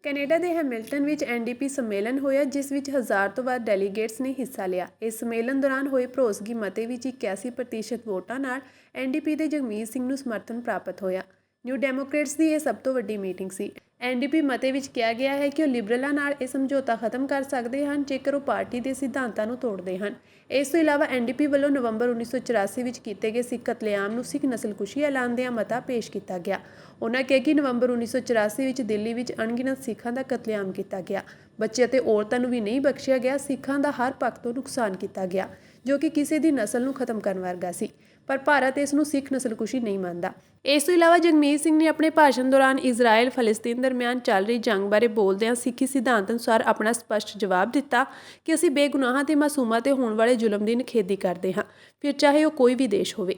Canada ਦੇ Hamilton ਵਿੱਚ NDP ਸੰਮੇਲਨ ਹੋਇਆ, ਜਿਸ ਵਿੱਚ 1000 ਤੋਂ ਵੱਧ ਡੈਲੀਗੇਟਸ ਨੇ ਹਿੱਸਾ ਲਿਆ। ਇਸ ਸੰਮੇਲਨ ਦੌਰਾਨ ਹੋਏ ਭਰੋਸਗੀ ਮਤੇ ਵਿੱਚ 81% ਵੋਟਾਂ ਨਾਲ ਐਨਡੀਪੀ ਦੇ ਜਗਮੀਤ ਸਿੰਘ ਨੂੰ ਸਮਰਥਨ ਪ੍ਰਾਪਤ ਹੋਇਆ। ਨਿਊ ਡੈਮੋਕ੍ਰੇਟਸ ਦੀ ਇਹ ਸਭ ਤੋਂ ਵੱਡੀ ਮੀਟਿੰਗ ਸੀ। ਐਨਡੀਪੀ ਮਤੇ ਵਿੱਚ ਕਿਹਾ ਗਿਆ ਹੈ ਕਿ ਉਹ ਲਿਬਰਲਾਂ ਨਾਲ ਇਹ ਸਮਝੌਤਾ ਖਤਮ ਕਰ ਸਕਦੇ ਹਨ ਜੇਕਰ ਉਹ ਪਾਰਟੀ ਦੇ ਸਿਧਾਂਤਾਂ ਨੂੰ ਤੋੜਦੇ ਹਨ। ਇਸ ਤੋਂ ਇਲਾਵਾ ਐਨਡੀਪੀ ਵੱਲੋਂ ਨਵੰਬਰ 1984 ਵਿੱਚ ਕੀਤੇ ਗਏ ਸਿੱਖ ਕਤਲੇਆਮ ਨੂੰ ਸਿੱਖ ਨਸਲਕੁਸ਼ੀ ਐਲਾਨਦਿਆਂ ਮਤਾ ਪੇਸ਼ ਕੀਤਾ ਗਿਆ। ਉਹਨਾਂ ਕਿਹਾ ਕਿ ਨਵੰਬਰ 1984 ਵਿੱਚ ਦਿੱਲੀ ਵਿੱਚ ਅਣਗਿਣਤ ਸਿੱਖਾਂ ਦਾ ਕਤਲੇਆਮ ਕੀਤਾ ਗਿਆ। ਬੱਚੇ ਅਤੇ ਔਰਤਾਂ ਨੂੰ ਵੀ ਨਹੀਂ ਬਖਸ਼ਿਆ ਗਿਆ। ਸਿੱਖਾਂ ਦਾ ਹਰ ਪੱਖ ਤੋਂ ਨੁਕਸਾਨ ਕੀਤਾ ਗਿਆ, ਜੋ ਕਿ ਕਿਸੇ ਦੀ ਨਸਲ ਨੂੰ ਖਤਮ ਕਰਨ ਵਰਗਾ ਸੀ। ਪਰ ਭਾਰਤ ਇਸ ਨੂੰ ਸਿੱਖ ਨਸਲਕੁਸ਼ੀ ਨਹੀਂ ਮੰਨਦਾ। ਇਸ ਤੋਂ ਇਲਾਵਾ ਜਗਮੀਤ ਸਿੰਘ ਨੇ ਆਪਣੇ ਭਾਸ਼ਣ ਦੌਰਾਨ ਇਜ਼ਰਾਈਲ ਫਲਸਤੀਨ ਦਰਮਿਆਨ ਚੱਲ ਰਹੀ ਜੰਗ ਬਾਰੇ ਬੋਲਦਿਆਂ ਸਿੱਖੀ ਸਿਧਾਂਤ ਅਨੁਸਾਰ ਆਪਣਾ ਸਪਸ਼ਟ ਜਵਾਬ ਦਿੱਤਾ ਕਿ ਅਸੀਂ ਬੇਗੁਨਾਹਾਂ ਤੇ ਮਾਸੂਮਾਂ ਤੇ ਹੋਣ ਵਾਲੇ ਜ਼ੁਲਮ ਦੀ ਨਿਖੇਧੀ ਕਰਦੇ ਹਾਂ, ਫਿਰ ਚਾਹੇ ਉਹ ਕੋਈ ਵੀ ਦੇਸ਼ ਹੋਵੇ।